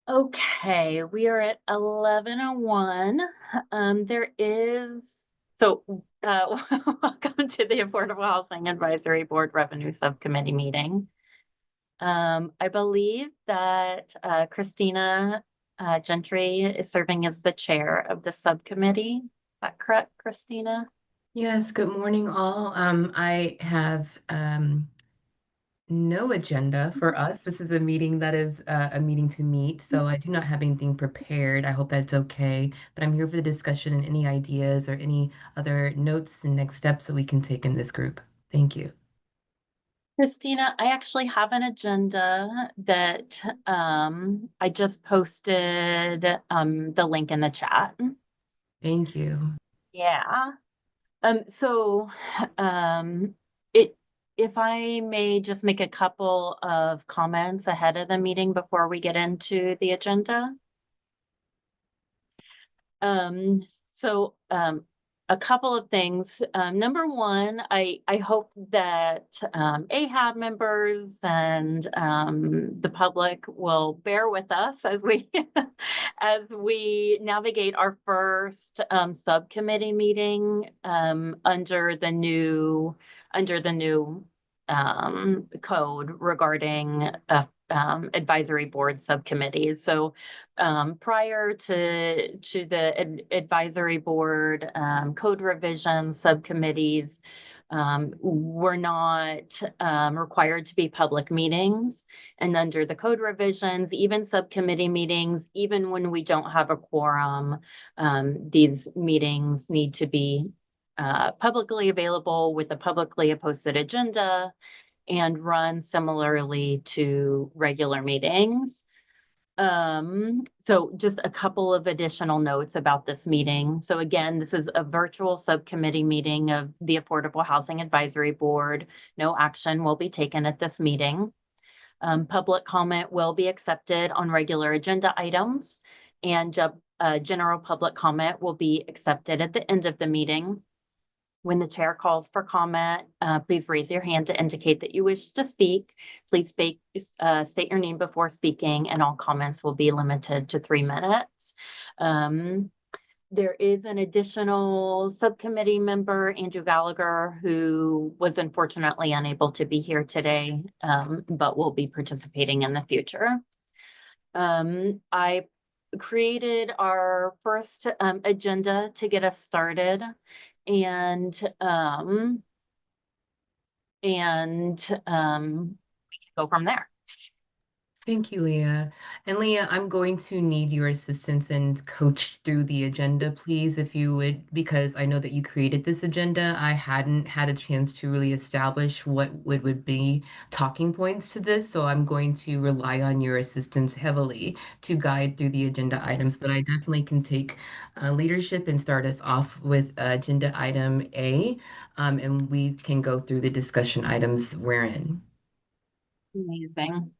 Okay, we are at 11:01. There is, so, welcome to the Affordable Housing Advisory Board Revenue Subcommittee meeting. I believe that Christina Gentry is serving as the chair of the subcommittee. Is that correct, Christina? Yes, good morning, all. I have no agenda for us. This is a meeting that is a meeting to meet, so I do not have anything prepared. I hope that's okay. But I'm here for the discussion and any ideas or any other notes and next steps that we can take in this group. Thank you. Christina, I actually have an agenda that I just posted the link in the chat. Thank you. Yeah. So, um, it, if I may just make a couple of comments ahead of the meeting before we get into the agenda. Um, so, a couple of things. Number one, I hope that AHAB members and the public will bear with us as we as we navigate our first subcommittee meeting under the new code regarding advisory board subcommittees. So prior to the advisory board code revision subcommittees were not required to be public meetings. And under the code revisions, even subcommittee meetings, even when we don't have a quorum, these meetings need to be publicly available with a publicly posted agenda and run similarly to regular meetings. So just a couple of additional notes about this meeting. So again, this is a virtual subcommittee meeting of the Affordable Housing Advisory Board. No action will be taken at this meeting. Public comment will be accepted on regular agenda items, and general public comment will be accepted at the end of the meeting. When the chair calls for comment, please raise your hand to indicate that you wish to speak. Please state your name before speaking, and all comments will be limited to 3 minutes. There is an additional subcommittee member, Andrew Gallagher, who was unfortunately unable to be here today, but will be participating in the future. I created our first agenda to get us started, and go from there. Thank you, Leah. And Leah, I'm going to need your assistance and coach through the agenda, please, if you would, because I know that you created this agenda. I hadn't had a chance to really establish what would be talking points to this, so I'm going to rely on your assistance heavily to guide through the agenda items. But I definitely can take leadership and start us off with agenda item A, and we can go through the discussion items we're in. Amazing.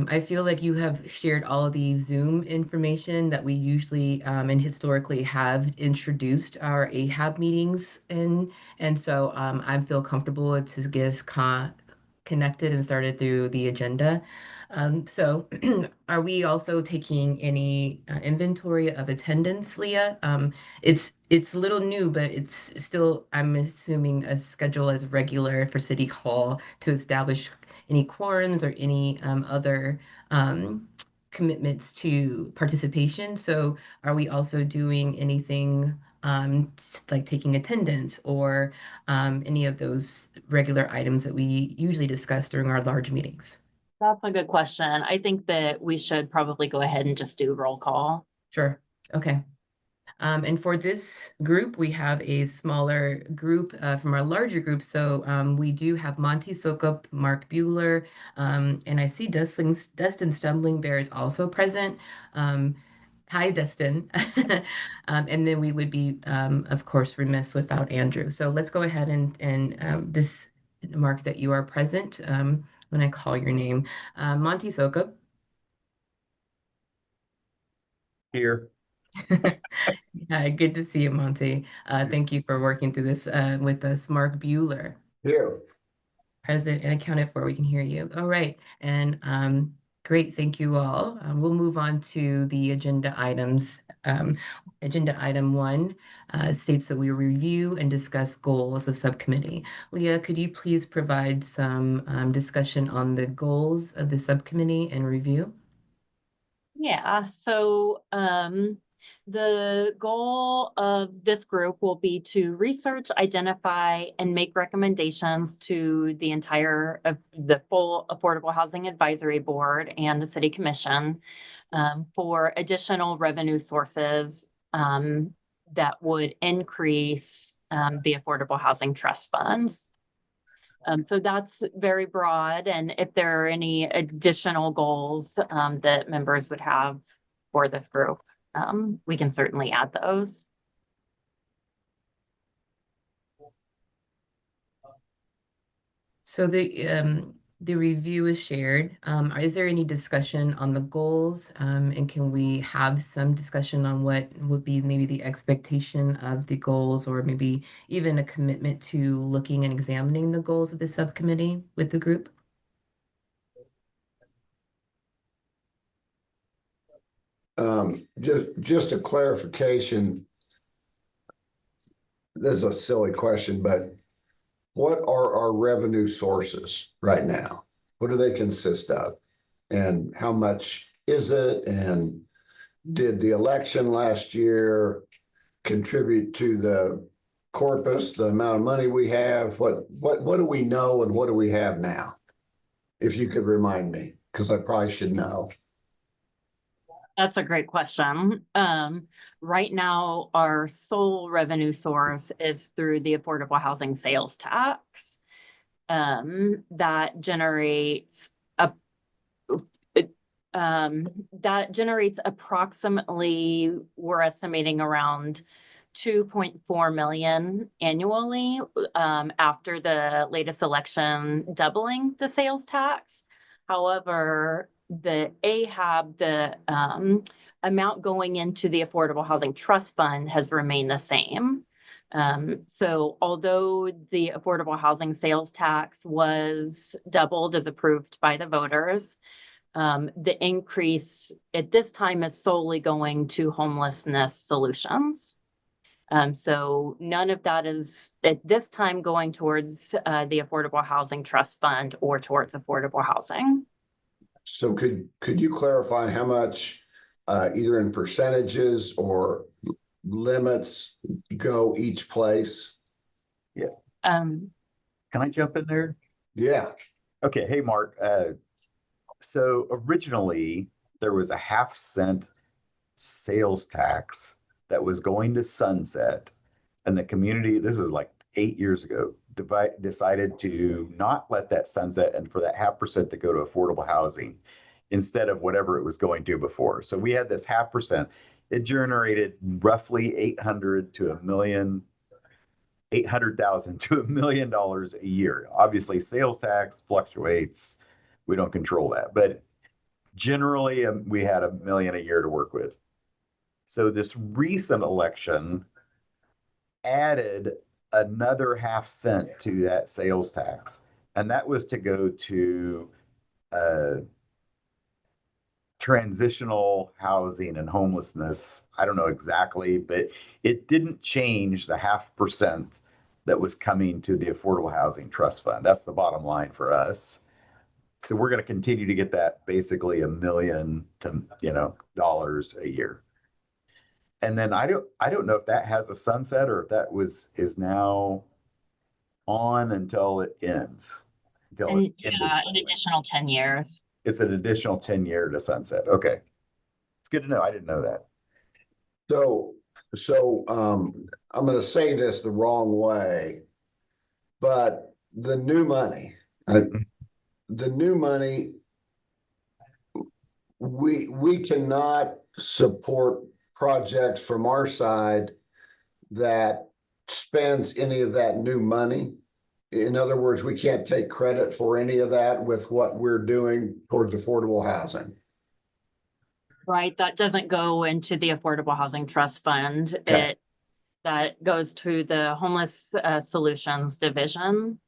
I feel like you have shared all of the Zoom information that we usually and historically have introduced our AHAB meetings in. And so I feel comfortable to get us connected and started through the agenda. So are we also taking any inventory of attendance, Leah? It's a little new, but it's still, I'm assuming, a schedule as regular for City Hall to establish any quorums or any other um, commitments to participation. So are we also doing anything like taking attendance or any of those regular items that we usually discuss during our large meetings? That's a good question. I think that we should probably go ahead and just do roll call. Sure. Okay. And for this group, we have a smaller group from our larger group. So we do have Monty Sokup, Mark Bueller, and I see Dustin Stumbling Bear is also present. Um, Hi, Dustin. And then we would be, of course, remiss without Andrew. So let's go ahead and this mark that you are present when I call your name. Monty Sokup. Here. Hi, good to see you, Monty. Thank you for working through this with us. Mark Bueller, Here. present and accounted for. We can hear you. All right. And Great, thank you all. We'll move on to the agenda items. Agenda item 1 states that we review and discuss goals of subcommittee. Leah, could you please provide some discussion on the goals of the subcommittee and review? Yeah, so the goal of this group will be to research, identify, and make recommendations to the the full Affordable Housing Advisory Board and the City Commission for additional revenue sources that would increase the Affordable Housing Trust funds. So that's very broad. And if there are any additional goals that members would have for this group, we can certainly add those. So the review is shared. Is there any discussion on the goals? And can we have some discussion on what would be maybe the expectation of the goals, or maybe even a commitment to looking and examining the goals of the subcommittee with the group? Just a clarification. This is a silly question, but what are our revenue sources right now? What do they consist of? And how much is it? And did the election last year contribute to the corpus, the amount of money we have? What do we know and what do we have now? If you could remind me, because I probably should know. That's a great question. Right now, our sole revenue source is through the affordable housing sales tax. That generates approximately, we're estimating around 2.4 million annually after the latest election doubling the sales tax. However, the amount going into the Affordable Housing Trust Fund has remained the same. So although the affordable housing sales tax was doubled as approved by the voters, the increase at this time is solely going to homelessness solutions. So none of that is at this time going towards the Affordable Housing Trust Fund or towards affordable housing. So could you clarify how much, either in percentages or limits, go each place? Yeah. Um, Can I jump in there? Yeah. Okay. Hey, Mark. So originally there was a 0.5 cent sales tax that was going to sunset, and the community, this was like 8 years ago, decided to not let that sunset and for that 0.5% to go to affordable housing instead of whatever it was going to before. So we had this 0.5%. It generated roughly 800,000 to $1 million a year. Obviously, sales tax fluctuates. We don't control that, but generally we had $1 million a year to work with. So this recent election added another 0.5 cent to that sales tax, and that was to go to transitional housing and homelessness. I don't know exactly, but it didn't change the 0.5% that was coming to the Affordable Housing Trust Fund. That's the bottom line for us. So we're going to continue to get that basically $1 million to dollars a year. And then I don't know if that has a sunset or if that is now on until it ends. an additional 10 years. It's an additional 10-year to sunset. Okay. It's good to know. I didn't know that. So I'm going to say this the wrong way, but the new money, we cannot support projects from our side that spends any of that new money. In other words, we can't take credit for any of that with what we're doing towards affordable housing. Right, that doesn't go into the Affordable Housing Trust Fund. Okay. That goes to the Homeless Solutions Division.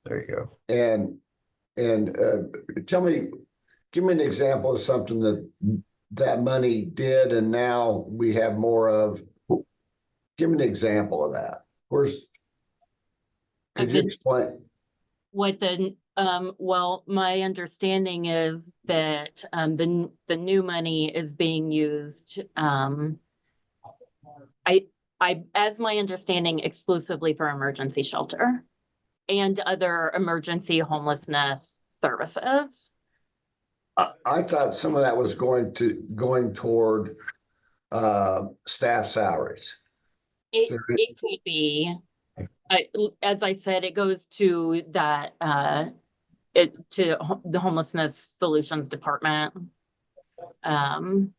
There you go. And tell me, give me an example of something that money did and now we have more of. Give me an example of that. Could you explain? What well, my understanding is that the new money is being used, as my understanding, exclusively for emergency shelter and other emergency homelessness services. I thought some of that was going toward staff salaries. It could be. As I said, it goes to that the homelessness solutions department. And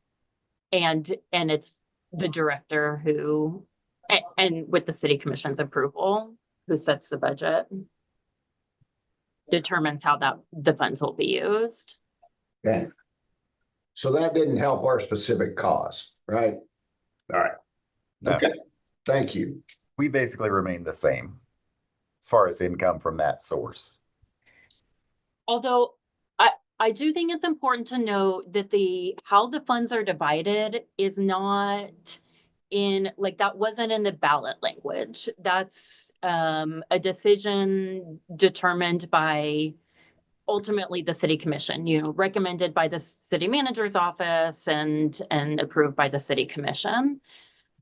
it's the director who, and with the city commission's approval, who sets the budget, determines how the funds will be used. Okay. So that didn't help our specific cause, right? All right. No. Okay. Thank you. We basically remain the same as far as income from that source. Although I do think it's important to note that how the funds are divided is not that wasn't in the ballot language. That's a decision determined by ultimately the city commission, recommended by the city manager's office and approved by the city commission.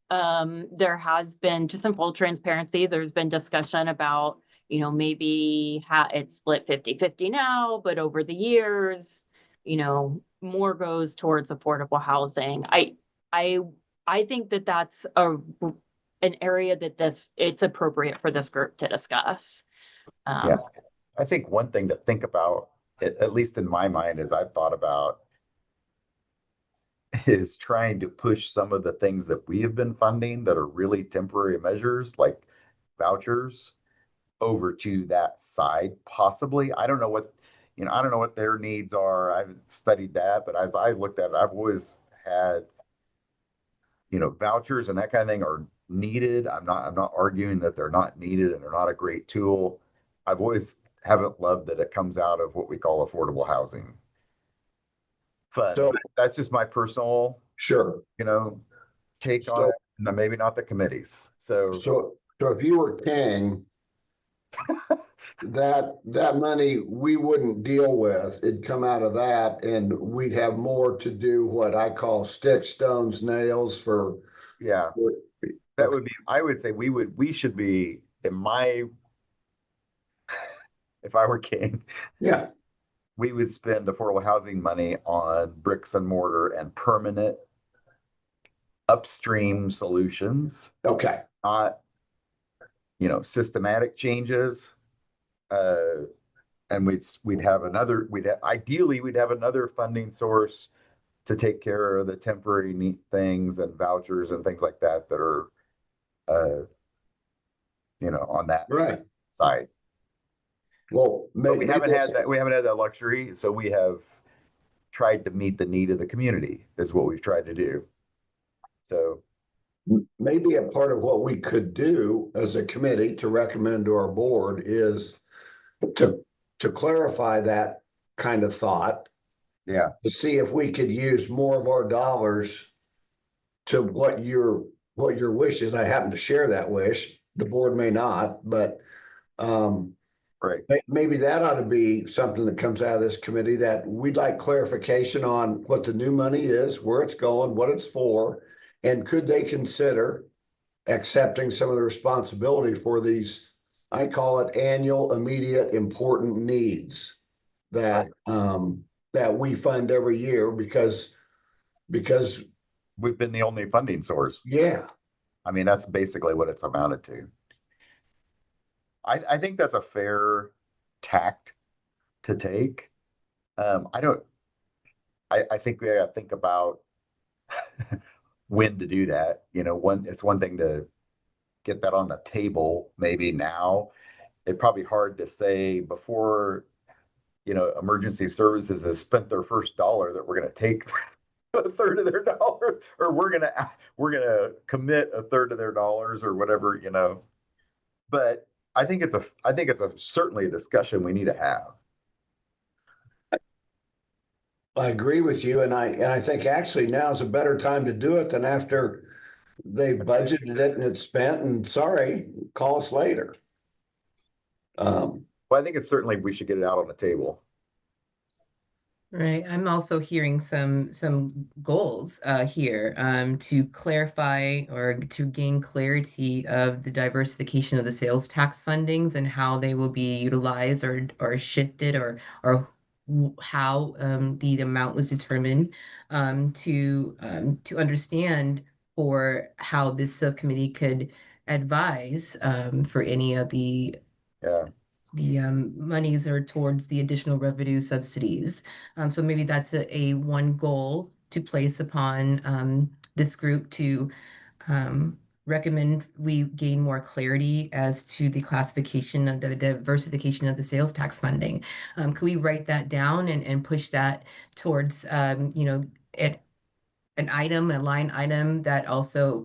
There has been, just in full transparency, there's been discussion about, maybe it's split 50-50 now, but over the years, more goes towards affordable housing. I think that that's an area that it's appropriate for this group to discuss. Yeah. I think one thing to think about, at least in my mind, as I've thought about, is trying to push some of the things that we have been funding that are really temporary measures, like vouchers, over to that side, possibly. I don't know what their needs are. I haven't studied that, but as I looked at it, I've always had, vouchers and that kind of thing are needed. I'm not arguing that they're not needed and they're not a great tool. I've always haven't loved that it comes out of what we call affordable housing fund. So, That's just my personal, sure. take on So, it. No, maybe not the committees. so if you were king, that money we wouldn't deal with. It'd come out of that, and we'd have more to do what I call sticks, stones, nails for. Yeah, that would be. I would say we should be if I were king. Yeah. We would spend affordable housing money on bricks and mortar and permanent upstream solutions. Okay. Not, systematic changes. And ideally we'd have another funding source to take care of the temporary neat things and vouchers and things like that are, on that Right. side. Well, but we haven't had that. We haven't had that luxury, so we have tried to meet the need of the community. Is what we've tried to do. So maybe a part of what we could do as a committee to recommend to our board is to clarify that kind of thought. Yeah. To see if we could use more of our dollars to what your wish is. I happen to share that wish. The board may not, but right. Maybe that ought to be something that comes out of this committee, that we'd like clarification on what the new money is, where it's going, what it's for, and could they consider accepting some of the responsibility for these, I call it annual, immediate, important needs that that we fund every year because we've been the only funding source. Yeah. I mean, that's basically what it's amounted to. I think that's a fair tact to take. I think we gotta think about when to do that. It's one thing to get that on the table, maybe now. It's probably hard to say before, emergency services has spent their first dollar that we're going to take a third of their dollar, or we're going to commit a third of their dollars or whatever, But I think it's certainly a discussion we need to have. I agree with you, and I think actually now is a better time to do it than after they budgeted it and it's spent, and sorry, call us later. Well, I think it's certainly we should get it out on the table. Right. I'm also hearing some goals here to clarify or to gain clarity of the diversification of the sales tax fundings and how they will be utilized or shifted or how the amount was determined to understand for how this subcommittee could advise for any of Yeah. the monies are towards the additional revenue subsidies. So maybe that's a one goal to place upon this group to recommend we gain more clarity as to the classification of the diversification of the sales tax funding. Could we write that down and push that towards, at an item, a line item that also,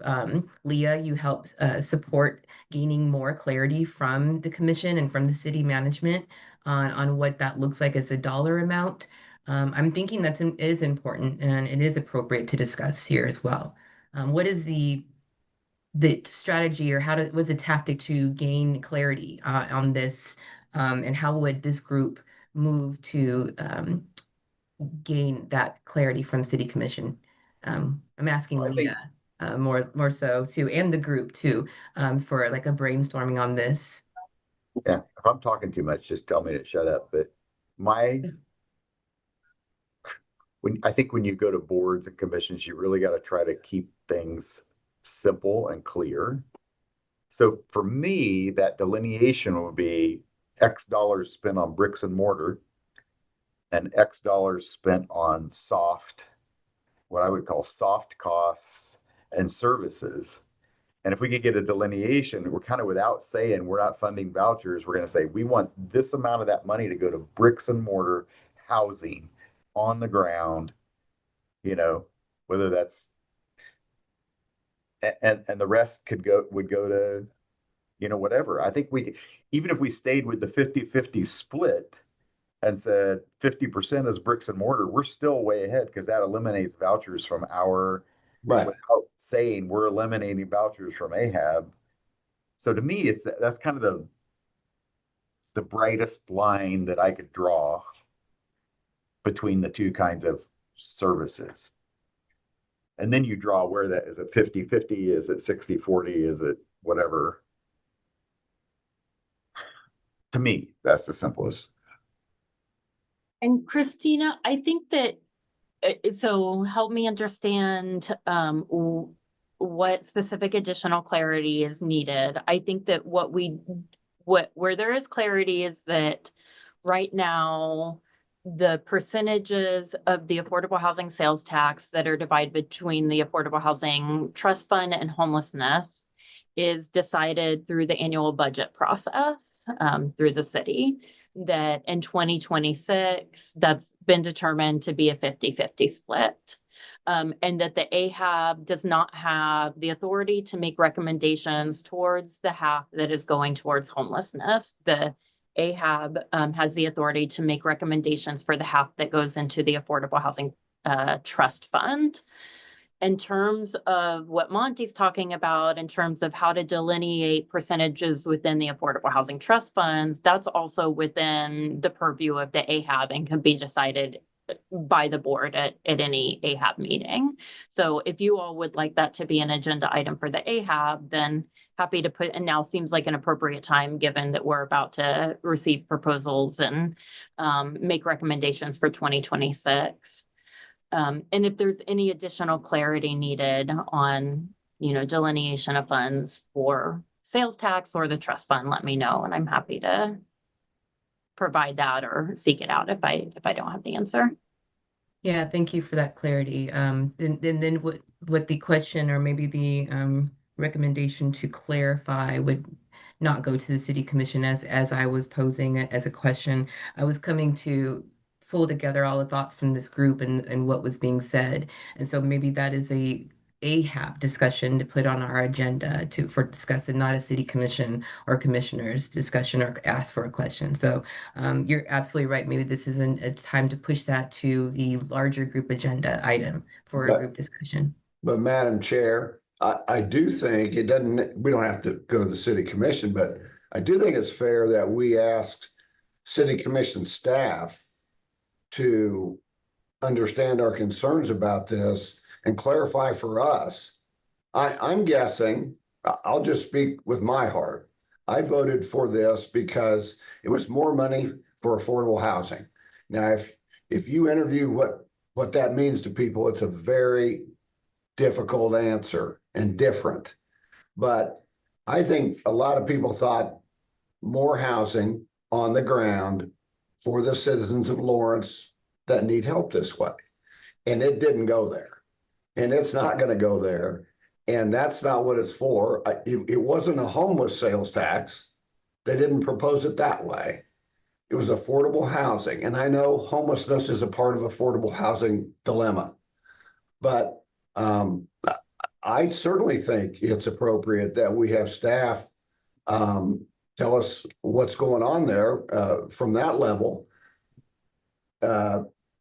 Leah, you help support gaining more clarity from the commission and from the city management on what that looks like as a dollar amount. I'm thinking is important and it is appropriate to discuss here as well. What is the strategy or what's the tactic to gain clarity on this? And how would this group move to gain that clarity from city commission? I'm asking Well, I think, Leah more so too, and the group too, for like a brainstorming on this. yeah, if I'm talking too much, just tell me to shut up. But my, I think when you go to boards and commissions, you really got to try to keep things simple and clear. So for me, that delineation would be X dollars spent on bricks and mortar and X dollars spent on what I would call soft costs and services. And if we could get a delineation, we're kind of without saying we're not funding vouchers, we're going to say we want this amount of that money to go to bricks and mortar housing on the ground, whether that's and the rest would go to, whatever. I think even if we stayed with the 50-50 split and said 50% is bricks and mortar, we're still way ahead because that eliminates vouchers from right. without saying we're eliminating vouchers from AHAB. So to me, that's kind of the brightest line that I could draw between the two kinds of services. And then you draw where that is it 50-50, is it 60-40, is it whatever. To me, that's the simplest. And Christina, I think that, so help me understand what specific additional clarity is needed. I think that where there is clarity is that right now, the percentages of the affordable housing sales tax that are divided between the Affordable Housing Trust Fund and homelessness is decided through the annual budget process through the city. That in 2026, that's been determined to be a 50-50 split. And that the AHAB does not have the authority to make recommendations towards the half that is going towards homelessness. The AHAB has the authority to make recommendations for the half that goes into the Affordable Housing Trust Fund. In terms of what Monty's talking about, in terms of how to delineate percentages within the Affordable Housing Trust Funds, that's also within the purview of the AHAB and can be decided by the board at any AHAB meeting. So if you all would like that to be an agenda item for the AHAB, then happy to put, and now seems like an appropriate time given that we're about to receive proposals and make recommendations for 2026. And if there's any additional clarity needed on, delineation of funds for sales tax or the trust fund, let me know, and I'm happy to provide that or seek it out if I don't have the answer. Yeah, thank you for that clarity. Then what the question or maybe the recommendation to clarify would not go to the city commission as I was posing it as a question. I was coming to pull together all the thoughts from this group and what was being said. And so maybe that is a AHAB discussion to put on our agenda for discussion, not a city commission or commissioners discussion or ask for a question. So you're absolutely right. Maybe this isn't a time to push that to the larger group agenda item for a But- group discussion. But Madam Chair, I do think we don't have to go to the city commission, but I do think it's fair that we ask city commission staff to understand our concerns about this and clarify for us. I'm guessing, I'll just speak with my heart. I voted for this because it was more money for affordable housing. Now, if you interview what that means to people, it's a very difficult answer and different. But I think a lot of people thought more housing on the ground for the citizens of Lawrence that need help this way. And it didn't go there. And it's not going to go there. And that's not what it's for. It wasn't a homeless sales tax. They didn't propose it that way. It was affordable housing. And I know homelessness is a part of affordable housing dilemma. But I certainly think it's appropriate that we have staff tell us what's going on there from that level,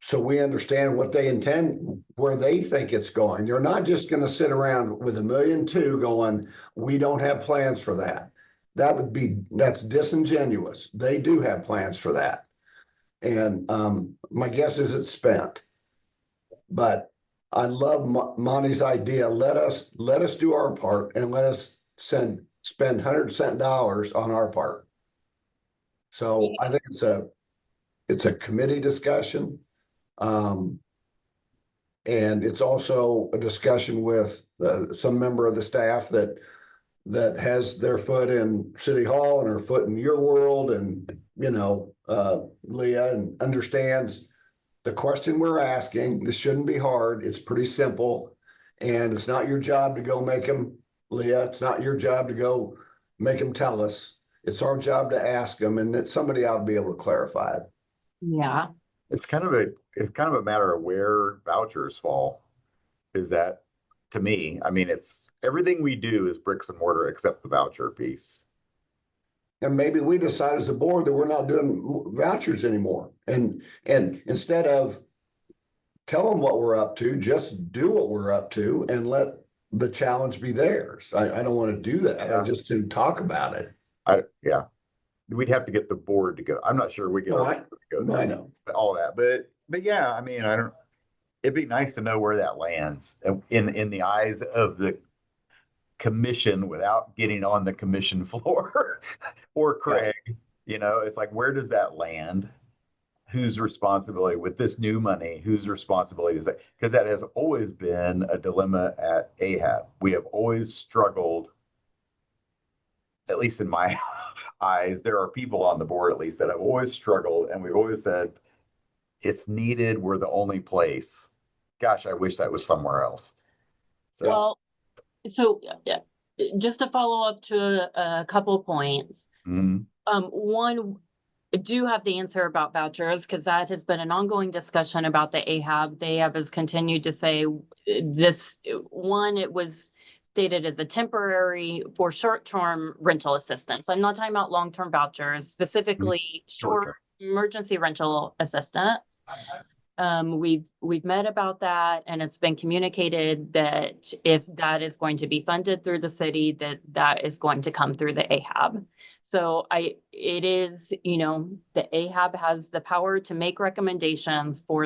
so we understand what they intend, where they think it's going. You're not just going to sit around with $1.2 million going, we don't have plans for that. That's disingenuous. They do have plans for that. And my guess is it's spent. But I love Monty's idea. Let us do our part and let us spend $100 on our part. So I think it's a committee discussion. And it's also a discussion with some member of the staff that has their foot in City Hall and her foot in your world, and Leah, and understands the question we're asking. This shouldn't be hard. It's pretty simple, and it's not your job to go make them, Leah. It's not your job to go make them tell us. It's our job to ask them, and that somebody ought to be able to clarify it. Yeah. It's kind of a matter of where vouchers fall. Is that, to me, I mean, it's everything we do is bricks and mortar except the voucher piece. And maybe we decide as a board that we're not doing vouchers anymore. And instead of tell them what we're up to, just do what we're up to and let the challenge be theirs. I don't want to do that. Yeah. I just to talk about it. Yeah. We'd have to get the board to go. I'm not sure we get our board to go there, I know. all that, but yeah, I mean, it'd be nice to know where that lands in the eyes of the commission without getting on the commission floor or Craig. It's like, where does that land? Whose responsibility with this new money? Whose responsibility is that? Because that has always been a dilemma at AHAB. We have always struggled, at least in my eyes. There are people on the board, at least, that have always struggled, and we've always said, it's needed. We're the only place. Gosh, I wish that was somewhere else. So just to follow up to a couple of points. Mhm. One, I do have the answer about vouchers, because that has been an ongoing discussion about the AHAB. The AHAB has continued to say this one, it was stated as a temporary for short-term rental assistance. I'm not talking about long-term vouchers, specifically short emergency rental assistance. We've met about that, and it's been communicated that if that is going to be funded through the city, that is going to come through the AHAB. So it is, the AHAB has the power to make recommendations for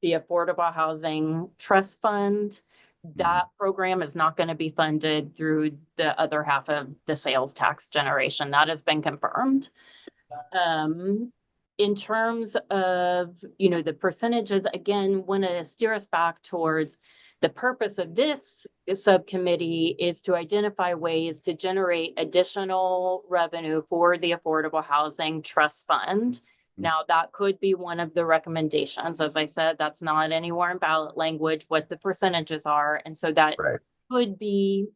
the Affordable Housing Trust Fund. That program is not going to be funded through the other half of the sales tax generation. That has been confirmed. In terms of, the percentages, again, want to steer us back towards the purpose of this subcommittee is to identify ways to generate additional revenue for the Affordable Housing Trust Fund. Now, that could be one of the recommendations. As I said, that's not anywhere in ballot language what the percentages are. And so that could be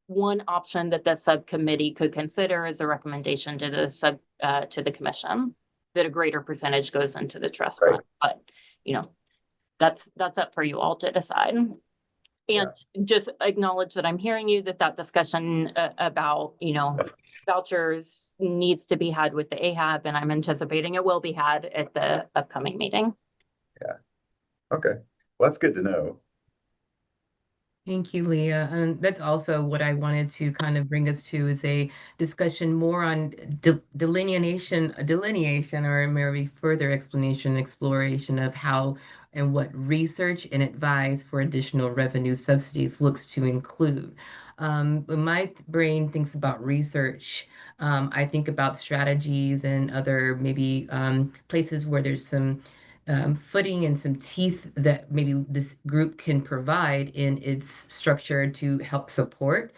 one option that the subcommittee could consider as a recommendation to the commission, that a greater percentage goes into the trust fund. But, that's up for you all to decide. And just acknowledge that I'm hearing you, that discussion about, vouchers needs to be had with the AHAB, and I'm anticipating it will be had at the upcoming meeting. Okay, well, that's good to know. Thank you, Leah. And that's also what I wanted to kind of bring us to is a discussion more on delineation, or maybe further explanation, exploration of how and what research and advice for additional revenue subsidies looks to include. When my brain thinks about research, I think about strategies and other maybe places where there's some footing and some teeth that maybe this group can provide in its structure to help support.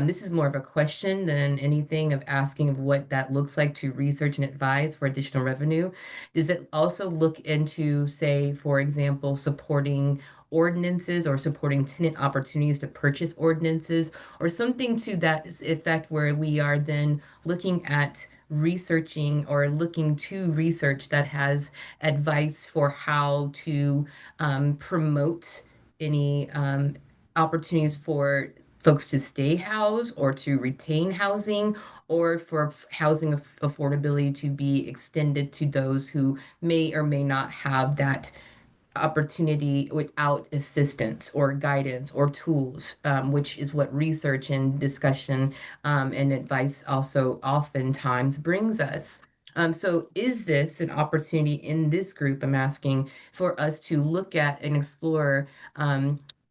This is more of a question than anything of asking of what that looks like to research and advise for additional revenue. Does it also look into, say, for example, supporting ordinances or supporting tenant opportunities to purchase ordinances or something to that effect where we are then looking at researching or looking to research that has advice for how to promote any opportunities for folks to stay housed or to retain housing, or for housing affordability to be extended to those who may or may not have that opportunity without assistance or guidance or tools, which is what research and discussion and advice also oftentimes brings us. So, is this an opportunity in this group? I'm asking for us to look at and explore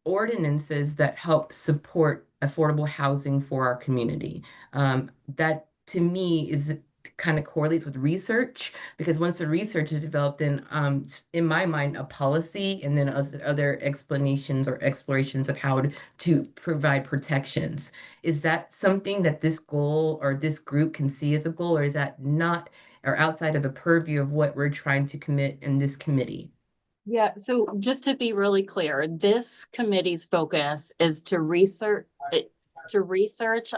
ordinances that help support affordable housing for our community. That to me is kind of correlates with research, because once the research is developed, then in my mind, a policy, and then other explanations or explorations of how to provide protections. Is that something that this goal or this group can see as a goal, or is that not or outside of the purview of what we're trying to commit in this committee? Yeah, so just to be really clear, this committee's focus is to research,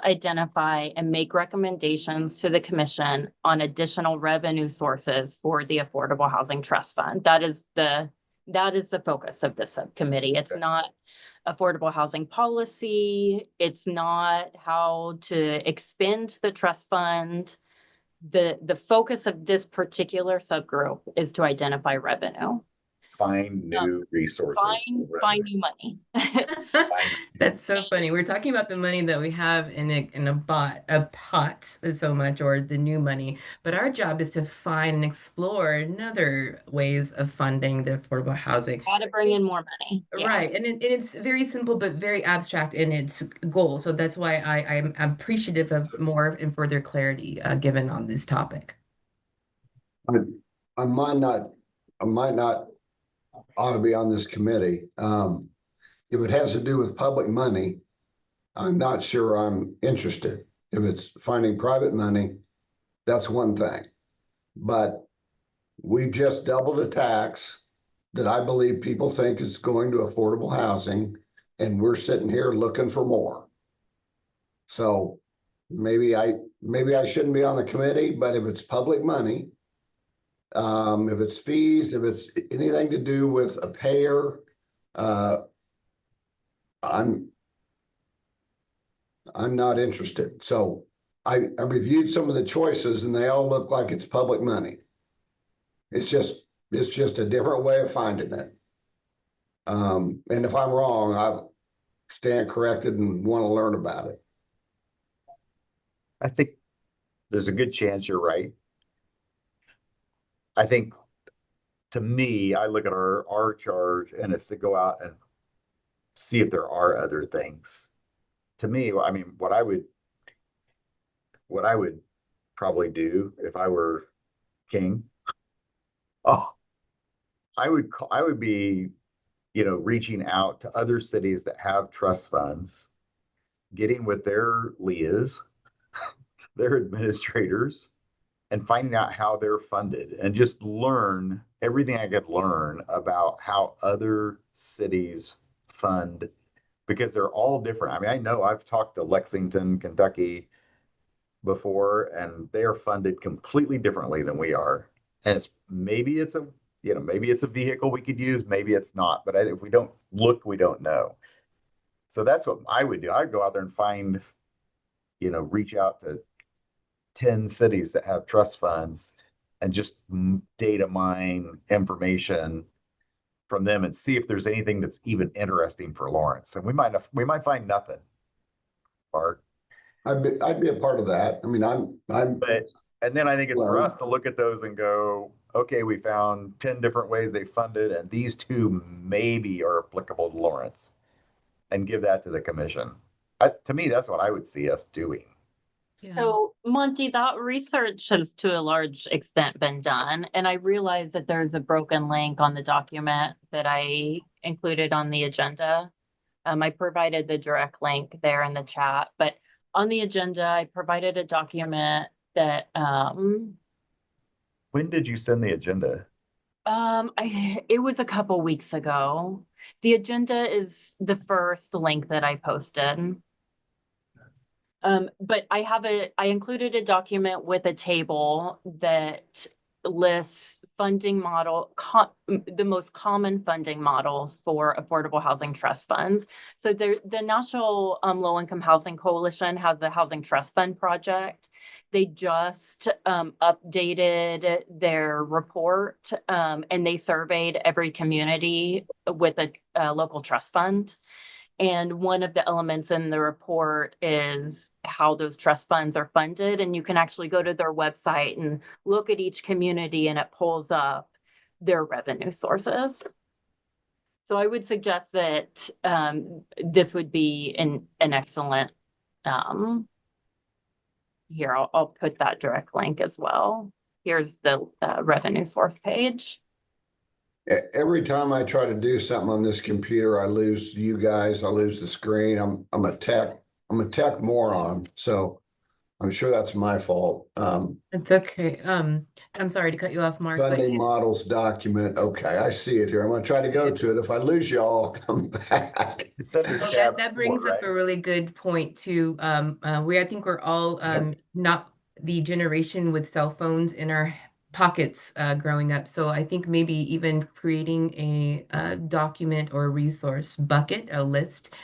identify, and make recommendations to the commission on additional revenue sources for the Affordable Housing Trust Fund. That is the focus of this subcommittee. It's not affordable housing policy. It's not how to expend the trust fund. The focus of this particular subgroup is to identify revenue. Find new resources. Find new money. That's so funny. We're talking about the money that we have in a pot so much, or the new money. But our job is to find and explore another ways of funding the affordable housing. How to bring in more money. Yeah. Right. And it's very simple, but very abstract in its goal. So that's why I'm appreciative of more and further clarity given on this topic. I might not ought to be on this committee. If it has to do with public money, I'm not sure I'm interested. If it's finding private money, that's one thing. But we've just doubled a tax that I believe people think is going to affordable housing, and we're sitting here looking for more. So maybe I shouldn't be on the committee, but if it's public money, if it's fees, if it's anything to do with a payer, I'm not interested. So I reviewed some of the choices, and they all look like it's public money. It's just a different way of finding it. And if I'm wrong, I stand corrected and want to learn about it. I think there's a good chance you're right. I think, to me, I look at our charge, and it's to go out and see if there are other things. To me, I mean, what I would probably do if I were king, I would be, reaching out to other cities that have trust funds, getting with their LEAs, their administrators, and finding out how they're funded, and just learn everything I could learn about how other cities fund, because they're all different. I mean, I know I've talked to Lexington, Kentucky before, and they are funded completely differently than we are. And maybe it's a vehicle we could use, maybe it's not. But if we don't look, we don't know. So that's what I would do. I'd go out there and find, reach out to 10 cities that have trust funds and just data mine information from them and see if there's anything that's even interesting for Lawrence. And we might find nothing. Bart. I'd be a part of that. I mean, And then I think it's for Well- us to look at those and go, okay, we found 10 different ways they funded, and these two maybe are applicable to Lawrence, and give that to the commission. To me, that's what I would see us doing. Yeah. So Monty, that research has to a large extent been done, and I realize that there's a broken link on the document that I included on the agenda. I provided the direct link there in the chat, but on the agenda, I provided a document that When did you send the agenda? it was a couple weeks ago. The agenda is the first link that I posted. But I included a document with a table that lists the most common funding models for affordable housing trust funds. So the National Low Income Housing Coalition has a housing trust fund project. They just updated their report, and they surveyed every community with a local trust fund. And one of the elements in the report is how those trust funds are funded. And you can actually go to their website and look at each community, and it pulls up their revenue sources. So I would suggest that this would be an excellent, here, I'll put that direct link as well. Here's the revenue source page. Every time I try to do something on this computer, I lose you guys, I lose the screen. I'm a tech moron, so I'm sure that's my fault. It's okay. I'm sorry to cut you off, Mark, but Funding models document. Okay, I see it here. I'm gonna try to go to it. If I lose you all, I'll come back. It's under well, tab that brings 4, up a really good point too. I think we're all not the generation with cell phones in our pockets growing up. So I think maybe even creating a document or a resource bucket, a list,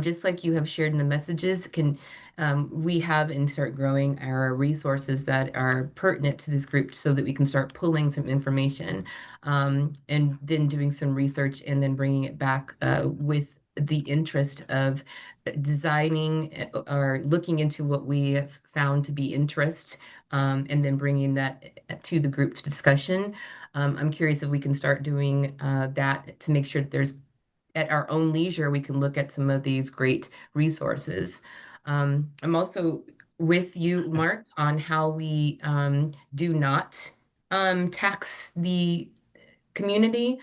just like you have shared in the messages, can we have and start growing our resources that are pertinent to this group so that we can start pulling some information and then doing some research and then bringing it back with the interest of designing or looking into what we have found to be interest and then bringing that to the group discussion. I'm curious if we can start doing that to make sure that there's at our own leisure, we can look at some of these great resources. I'm also with you, Mark, on how we do not tax the community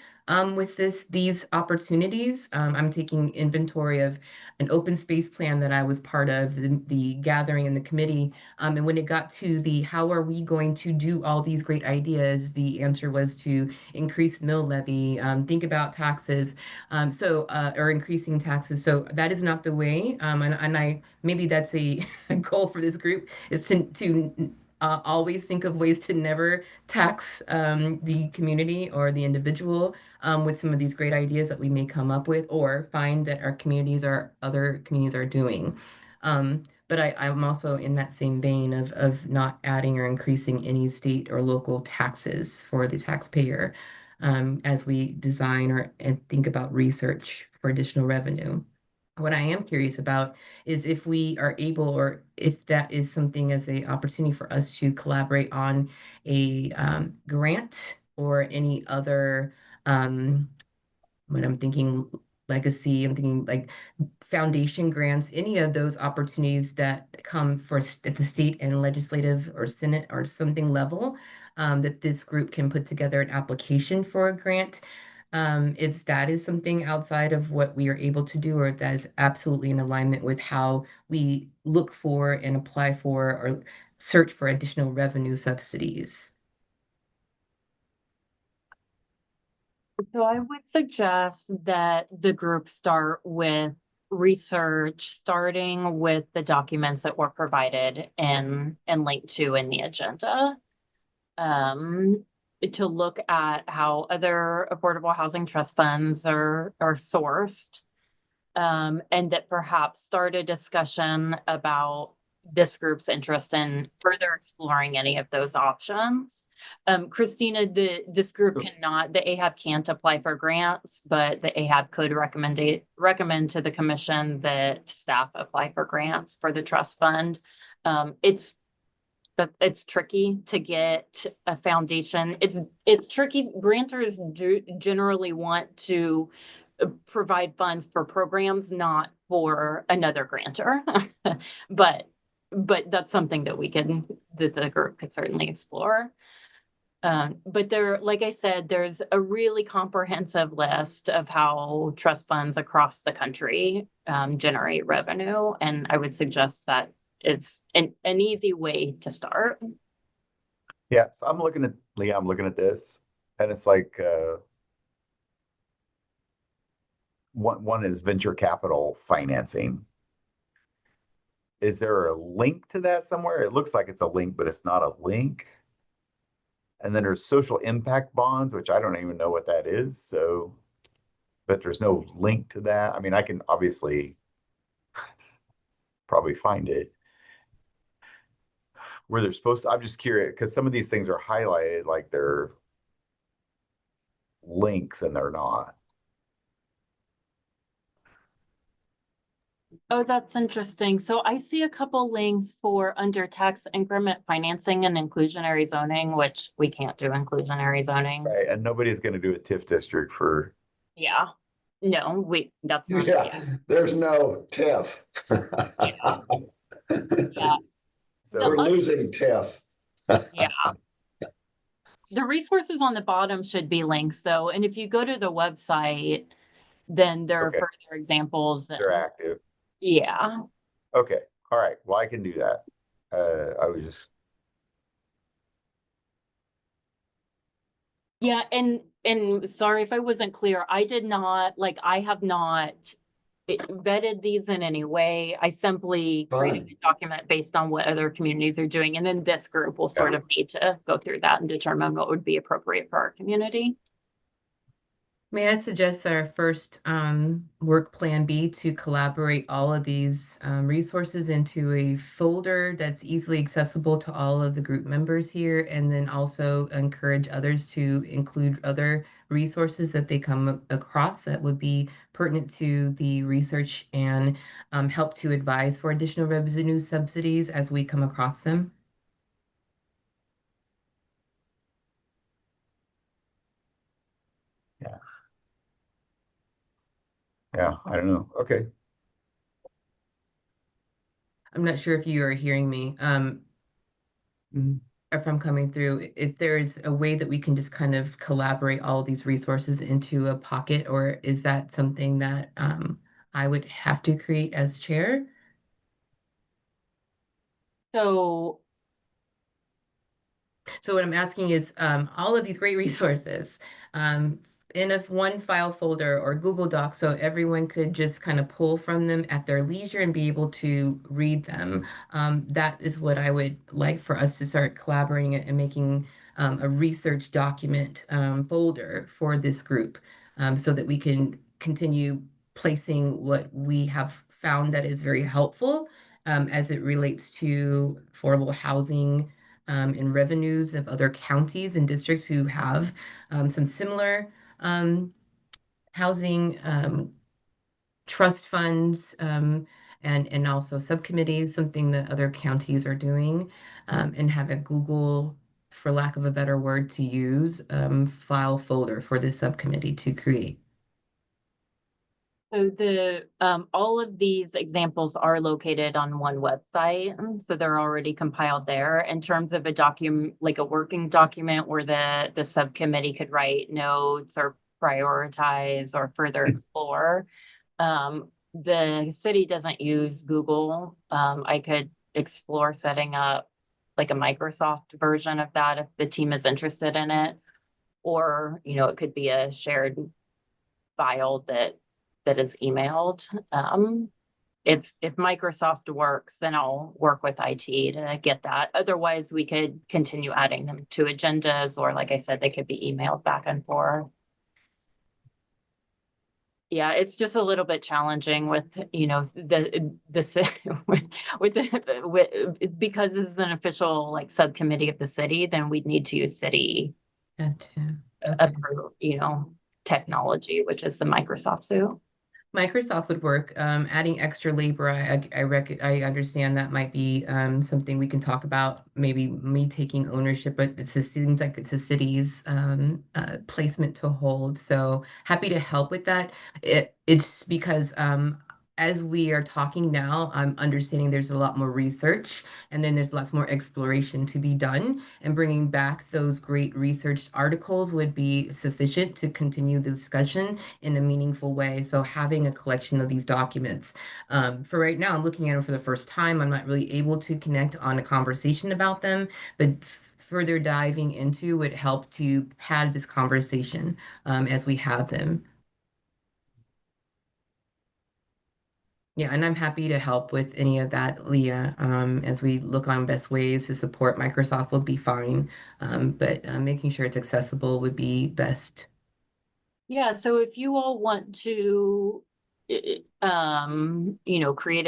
with these opportunities. I'm taking inventory of an open space plan that I was part of, the gathering and the committee. And when it got to the how are we going to do all these great ideas, the answer was to increase mill levy, think about taxes, or increasing taxes. So that is not the way. And I maybe that's a goal for this group is to always think of ways to never tax the community or the individual with some of these great ideas that we may come up with or find that our communities or other communities are doing. But I'm also in that same vein of not adding or increasing any state or local taxes for the taxpayer as we design and think about research for additional revenue. What I am curious about is if we are able, or if that is something as a opportunity for us to collaborate on a grant or any other, when I'm thinking legacy, I'm thinking like foundation grants, any of those opportunities that come at the state and legislative or Senate or something level, that this group can put together an application for a grant. If that is something outside of what we are able to do, or if that is absolutely in alignment with how we look for and apply for or search for additional revenue subsidies. So I would suggest that the group start with research, starting with the documents that were provided and linked to in the agenda. To look at how other affordable housing trust funds are sourced. and that perhaps start a discussion about this group's interest in further exploring any of those options. Christina, this group cannot, the AHAB can't apply for grants, but the AHAB could recommend to the commission that staff apply for grants for the trust fund. It's tricky to get a foundation. It's tricky. Grantors generally want to provide funds for programs, not for another grantor. but that's something that the group could certainly explore. But like I said, there's a really comprehensive list of how trust funds across the country generate revenue, and I would suggest that it's an easy way to start. Yeah, so I'm looking at this, and it's like one is venture capital financing. Is there a link to that somewhere? It looks like it's a link, but it's not a link. And then there's social impact bonds, which I don't even know what that is. So, but there's no link to that. I mean, I can obviously probably find it where they're supposed to. I'm just curious because some of these things are highlighted like they're links and they're not. Oh, that's interesting. So I see a couple links for under tax increment financing and inclusionary zoning, which we can't do inclusionary zoning. Right. And nobody's going to do a TIF district for. Yeah. No, that's not. Yeah, there's no TIF. Yeah. So We're losing TIF. Yeah. The resources on the bottom should be links though. And if you go to the website, then there are Okay. further examples. they're active. Yeah. Okay. All right. Well, I can do that. I was just. Yeah, and sorry if I wasn't clear. I have not vetted these in any way. I simply created a document based on what other communities are doing, and then this group will sort of need to go through that and determine what would be appropriate for our community. May I suggest our first work plan be to collaborate all of these resources into a folder that's easily accessible to all of the group members here, and then also encourage others to include other resources that they come across that would be pertinent to the research and help to advise for additional revenue subsidies as we come across them? Yeah, I don't know. Okay. I'm not sure if you are hearing me. If I'm coming through, if there's a way that we can just kind of collaborate all of these resources into a pocket, or is that something that I would have to create as chair? So what I'm asking is all of these great resources in a one file folder or Google Doc, so everyone could just kind of pull from them at their leisure and be able to read them. That is what I would like for us to start collaborating and making a research document folder for this group so that we can continue placing what we have found that is very helpful as it relates to affordable housing and revenues of other counties and districts who have some similar housing trust funds and also subcommittees, something that other counties are doing, and have a Google, for lack of a better word to use, file folder for this subcommittee to create. So all of these examples are located on one website, so they're already compiled there. In terms of a document, like a working document where the subcommittee could write notes or prioritize or further explore, the city doesn't use Google. I could explore setting up like a Microsoft version of that if the team is interested in it, or it could be a shared file that is emailed. If Microsoft works, then I'll work with IT to get that. Otherwise, we could continue adding them to agendas, or like I said, they could be emailed back and forth. Yeah, it's just a little bit challenging with, because this is an official like subcommittee of the city, then we'd need to use city Gotcha. Okay. approved, technology, which is the Microsoft suite. Microsoft would work. Adding extra labor, I understand that might be something we can talk about. Maybe me taking ownership, but it seems like it's a city's placement to hold. So happy to help with that. It's because as we are talking now, I'm understanding there's a lot more research, and then there's lots more exploration to be done. And bringing back those great research articles would be sufficient to continue the discussion in a meaningful way. So having a collection of these documents. For right now, I'm looking at them for the first time. I'm not really able to connect on a conversation about them, but further diving into would help to pad this conversation as we have them. Yeah, and I'm happy to help with any of that, Leah. As we look on best ways to support Microsoft will be fine, but making sure it's accessible would be best. Yeah, so if you all want to, create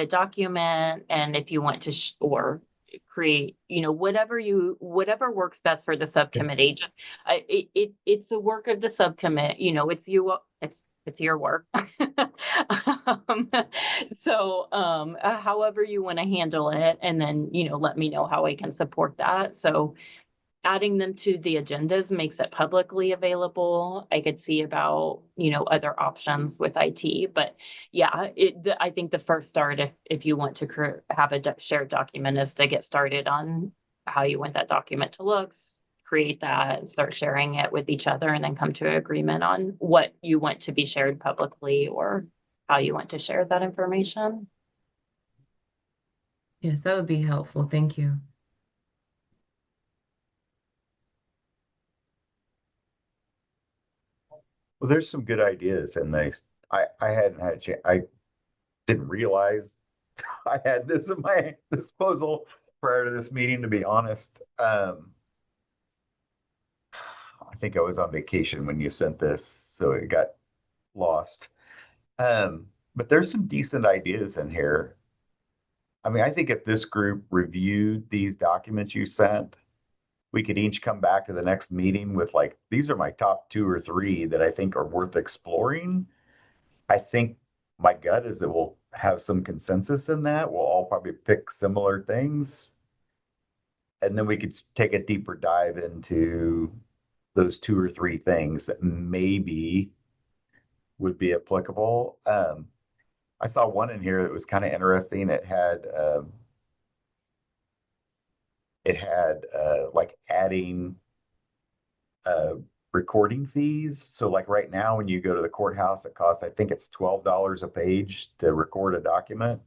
a document, and if you want to, or create, whatever works best for the subcommittee, just, it's the work of the subcommittee, it's your work. However you want to handle it, and then, let me know how I can support that. So adding them to the agendas makes it publicly available. I could see about, other options with IT, but yeah, I think the first start, if you want to have a shared document, is to get started on how you want that document to look, create that, and start sharing it with each other, and then come to an agreement on what you want to be shared publicly or how you want to share that information. Yes, that would be helpful. Thank you. Well, there's some good ideas in these. I hadn't had a chance. I didn't realize I had this at my disposal prior to this meeting, to be honest. I think I was on vacation when you sent this, so it got lost. But there's some decent ideas in here. I mean, I think if this group reviewed these documents you sent, we could each come back to the next meeting with like, these are my top two or three that I think are worth exploring. I think my gut is that we'll have some consensus in that. We'll all probably pick similar things. And then we could take a deeper dive into those two or three things that maybe would be applicable. I saw one in here that was kind of interesting. It had like adding uh, recording fees. So like right now, when you go to the courthouse, it costs, I think it's $12 a page to record a document.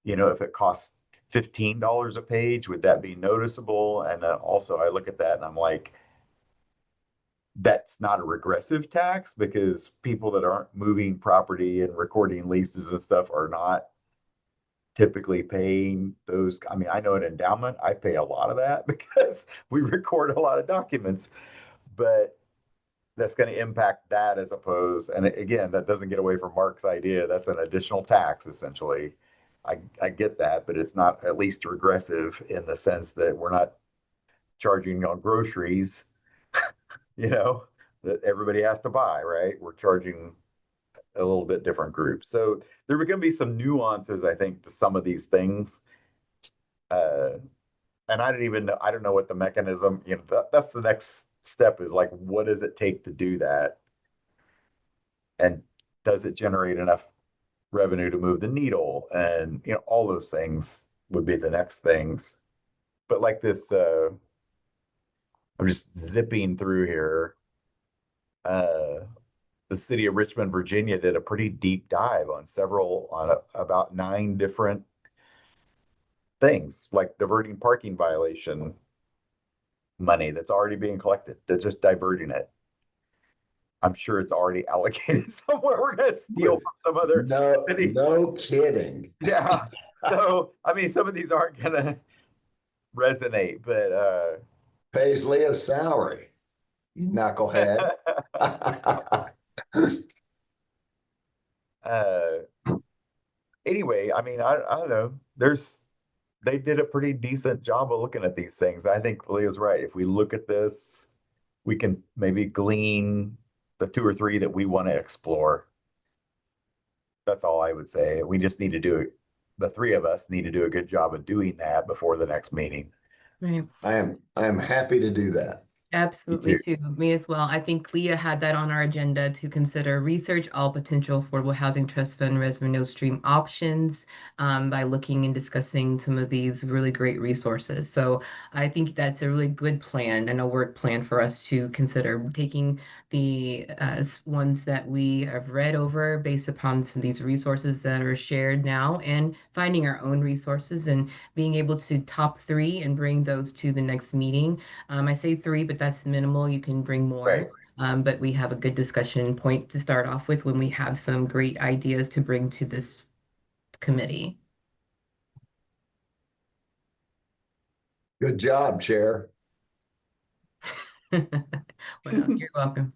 If it costs $15 a page, would that be noticeable? And also I look at that and I'm like, that's not a regressive tax, because people that aren't moving property and recording leases and stuff are not typically paying those. I mean, I know an endowment, I pay a lot of that because we record a lot of documents, but that's going to impact that as opposed. And again, that doesn't get away from Mark's idea. That's an additional tax, essentially. I get that, but it's not at least regressive in the sense that we're not charging on groceries, that everybody has to buy, right? We're charging a little bit different group. So there are going to be some nuances, I think, to some of these things. And I don't know what the mechanism, that's the next step, is like, what does it take to do that? And does it generate enough revenue to move the needle? And, all those things would be the next things. But like this, I'm just zipping through here. The city of Richmond, Virginia did a pretty deep dive on about 9 different things, like diverting parking violation money that's already being collected. They're just diverting it. I'm sure it's already allocated somewhere. We're going to steal from some other city. No kidding. Yeah. So, I mean, some of these aren't going to resonate, but Pays Leah's salary, you knucklehead. Uh, anyway, I mean, I don't know. They did a pretty decent job of looking at these things. I think Leah's right. If we look at this, we can maybe glean the two or three that we want to explore. That's all I would say. We just need to do it. The three of us need to do a good job of doing that before the next meeting. Right. I am happy to do that. Absolutely, too. too. Me as well. I think Leah had that on our agenda to consider research all potential affordable housing trust fund revenue stream options by looking and discussing some of these really great resources. So I think that's a really good plan and a work plan for us to consider taking the ones that we have read over based upon some of these resources that are shared now and finding our own resources and being able to top three and bring those to the next meeting. I say three, but that's minimal. You can bring Right. more. But we have a good discussion point to start off with when we have some great ideas to bring to this committee. Good job, Chair. Well, you're welcome.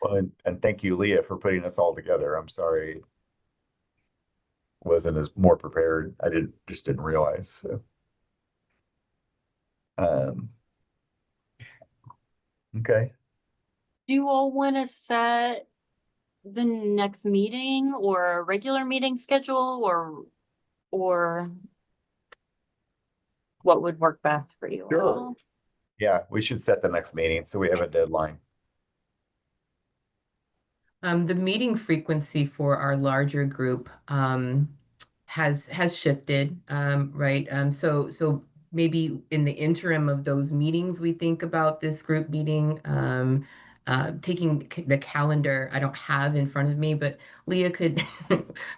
Well, and thank you, Leah, for putting us all together. I'm sorry wasn't as more prepared. I didn't realize. So. Um, okay. Do you all want to set the next meeting or a regular meeting schedule or what would work best for you Sure. all? Yeah, we should set the next meeting so we have a deadline. The meeting frequency for our larger group has shifted, right? So maybe in the interim of those meetings, we think about this group meeting. Taking the calendar I don't have in front of me, but Leah could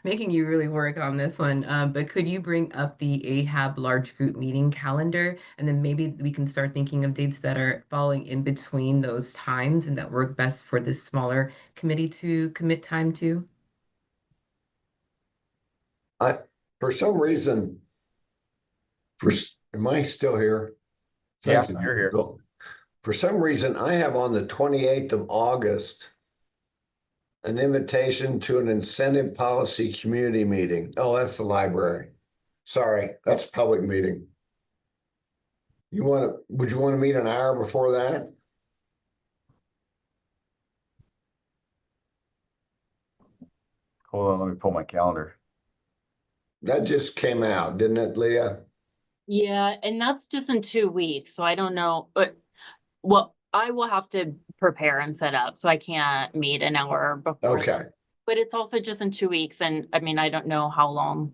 making you really work on this one. But could you bring up the AHAB large group meeting calendar, and then maybe we can start thinking of dates that are falling in between those times and that work best for this smaller committee to commit time to? For some reason, am I still here? Yeah, Thank you. you're here. Cool. For some reason, I have on the 28th of August an invitation to an incentive policy community meeting. Oh, that's the library. Sorry, that's a public meeting. Would you want to meet an hour before that? Hold on, let me pull my calendar. That just came out, didn't it, Leah? Yeah, and that's just in 2 weeks, so I don't know, but well, I will have to prepare and set up, so I can't meet an hour before. Okay. But it's also just in 2 weeks, and I mean, I don't know how long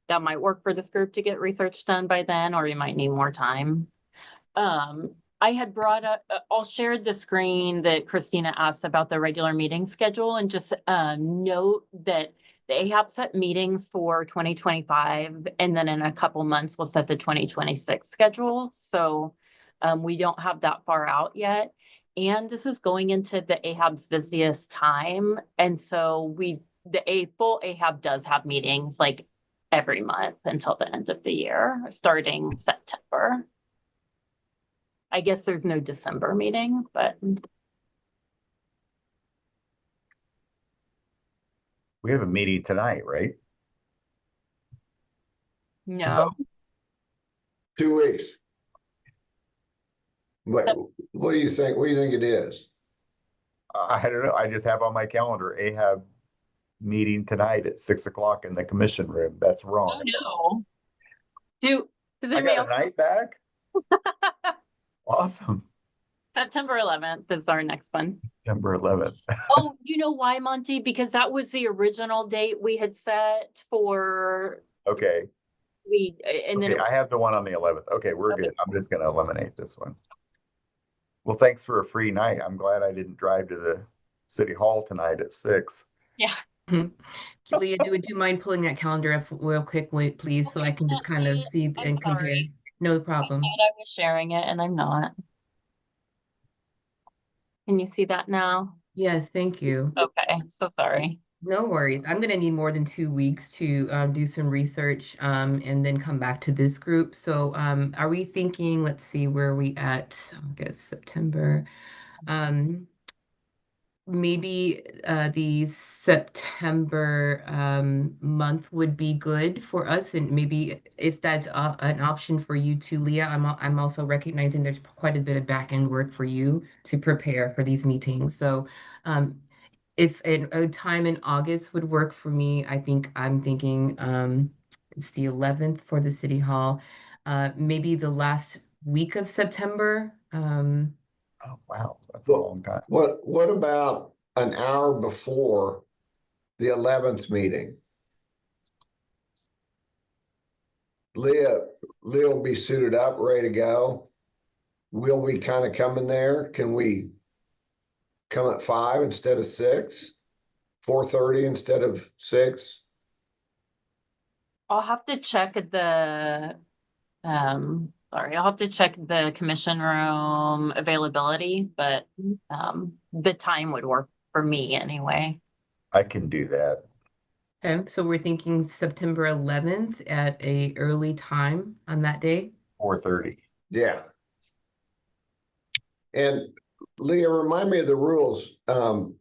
that might work for this group to get research done by then, or you might need more time. I had brought up, I'll share the screen that Christina asked about the regular meeting schedule and just note that the AHAB set meetings for 2025, and then in a couple months, we'll set the 2026 schedule. So we don't have that far out yet. And this is going into the AHAB's busiest time. And so the full AHAB does have meetings like every month until the end of the year, starting September. I guess there's no December meeting, but We have a meeting tonight, right? no. 2 weeks. What do you think? What do you think it is? I don't know. I just have on my calendar AHAB meeting tonight at 6 o'clock in the commission room. That's wrong. Oh, no. Does I anybody got a else? night back? Awesome. September 11th is our next one. September 11th. Oh, you know why, Monty? Because that was the original date we had set for Okay. and then Okay, I have the one on the 11th. Okay, we're Okay. good. I'm just going to eliminate this one. Well, thanks for a free night. I'm glad I didn't drive to the city hall tonight at 6. yeah. Leah, would you mind pulling that calendar up real quick, please, so I can just kind of see I'm and compare? sorry. No I problem. thought I was sharing it and I'm not. Can you see that now? Yes, thank you. Okay, so sorry. No worries. I'm going to need more than 2 weeks to do some research and then come back to this group. So are we thinking, let's see, where are we at? August, September. maybe the September month would be good for us, and maybe if that's an option for you too, Leah. I'm also recognizing there's quite a bit of back end work for you to prepare for these meetings. So if a time in August would work for me, I'm thinking it's the 11th for the city hall, maybe the last week of September. Oh, wow. That's a long time. What about an hour before the 11th meeting? Leah will be suited up, ready to go. Will we kind of come in there? Can we come at 5 instead of 6? 4:30 instead of 6? I'll have to check I'll have to check the commission room availability, but the time would work for me anyway. I can do that. Okay, so we're thinking September 11th at a early time on that day. 4:30. Yeah. And Leah, remind me of the rules.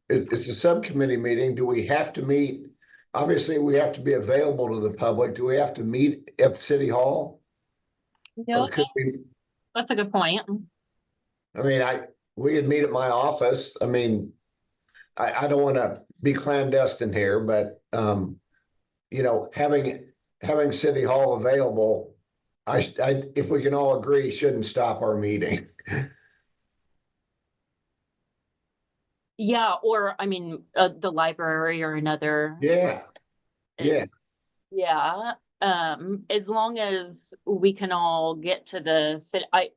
It's a subcommittee meeting. Do we have to meet? Obviously, we have to be available to the public. Do we have to meet at City Hall? Yeah, Or could we, that's a good point. I mean, we could meet at my office. I mean, I don't want to be clandestine here, but having City Hall available, if we can all agree, shouldn't stop our meeting. Yeah, or I mean, the library or another. Yeah. Yeah. Yeah. As long as we can all get to the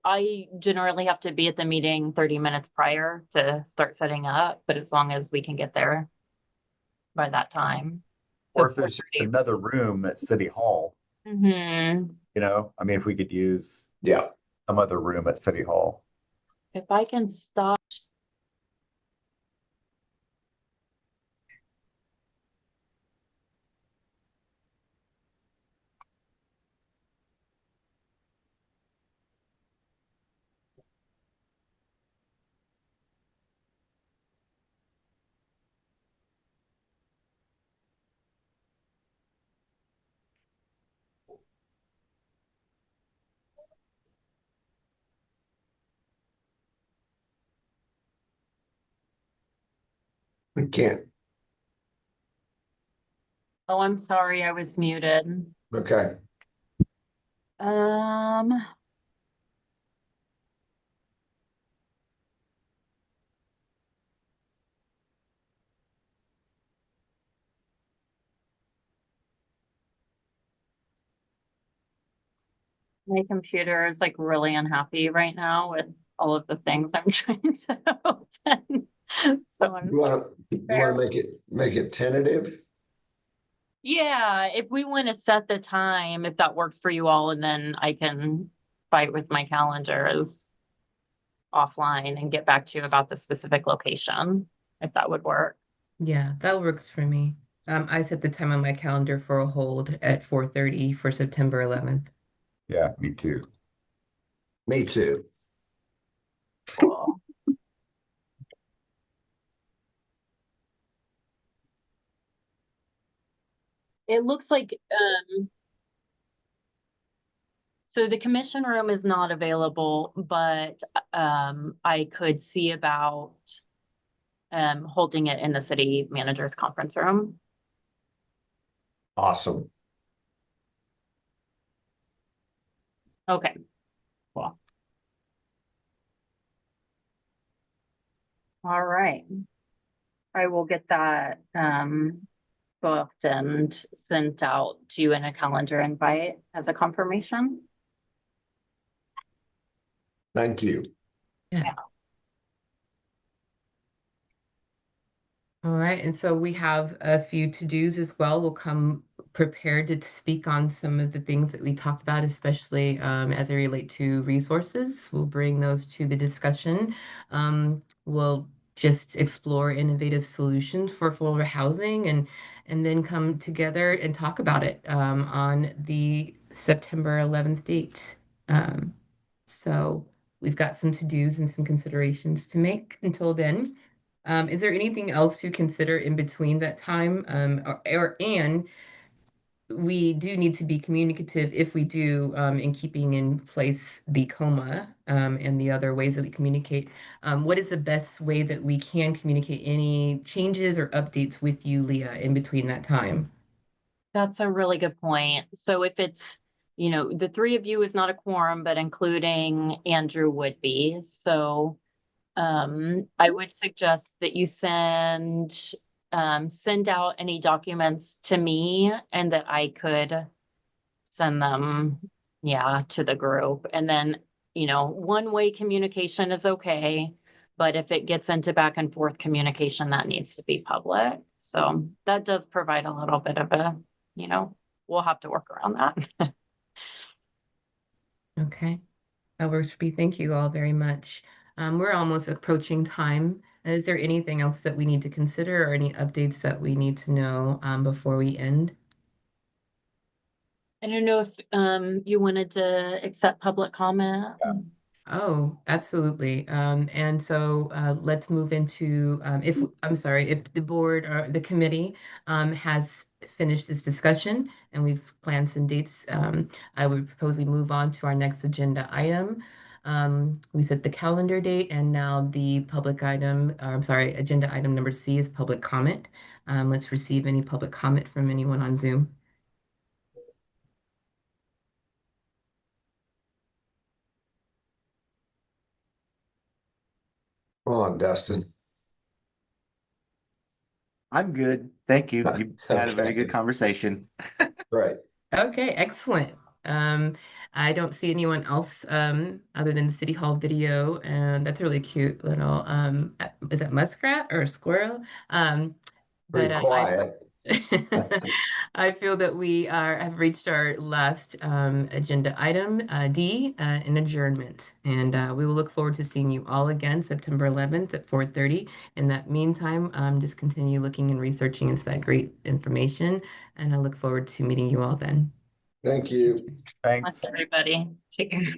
I generally have to be at the meeting 30 minutes prior to start setting up, but as long as we can get there by that time. Or if there's just another room at City Hall, Mm-hmm. I mean, if we could use Yeah. some other room at City Hall. If I can stop. We can't. Oh, I'm sorry, I was muted. Okay. Um, my computer is like really unhappy right now with all of the things I'm trying to open. So I'm You want to make it tentative? yeah, if we want to set the time, if that works for you all, and then I can fight with my calendars offline and get back to you about the specific location, if that would work. Yeah, that works for me. I set the time on my calendar for a hold at 4:30 for September 11th. Yeah, me too. Me too. Cool. It looks like so the commission room is not available, but I could see about holding it in the city manager's conference room. Awesome. Okay, cool. All right. I will get that booked and sent out to you in a calendar invite as a confirmation. Thank you. Yeah. All right, and so we have a few to-dos as well. We'll come prepared to speak on some of the things that we talked about, especially as they relate to resources. We'll bring those to the discussion. We'll just explore innovative solutions for affordable housing and then come together and talk about it on the September 11th date. So we've got some to-dos and some considerations to make until then. Is there anything else to consider in between that time? And we do need to be communicative if we do, in keeping in place the coma, and the other ways that we communicate. What is the best way that we can communicate any changes or updates with you, Leah, in between that time? That's a really good point. So if it's, the three of you is not a quorum, but including Andrew would be. So I would suggest that you send out any documents to me and that I could send them, to the group. And then, one-way communication is okay, but if it gets into back and forth communication, that needs to be public. So that does provide a little bit of we'll have to work around that. Okay, that works for me. Thank you all very much. We're almost approaching time. Is there anything else that we need to consider or any updates that we need to know, before we end? I don't know if you wanted to accept public comment. Yeah. Oh, absolutely. And so let's move into, if the board or the committee has finished this discussion and we've planned some dates, I would propose we move on to our next agenda item. We set the calendar date, and now the public item, or I'm sorry, agenda item number C is public comment. Let's receive any public comment from anyone on Zoom. Come on, Dustin. I'm good. Thank you. You had a very Okay. good conversation. Right. Okay, excellent. I don't see anyone else other than the City Hall video, and that's a really cute little is that muskrat or a squirrel? But Pretty quiet. I feel that we have reached our last agenda item, D, an adjournment. And we will look forward to seeing you all again September 11th at 4:30. In that meantime, just continue looking and researching into that great information. And I look forward to meeting you all then. Thank you. Thanks. Everybody, take care.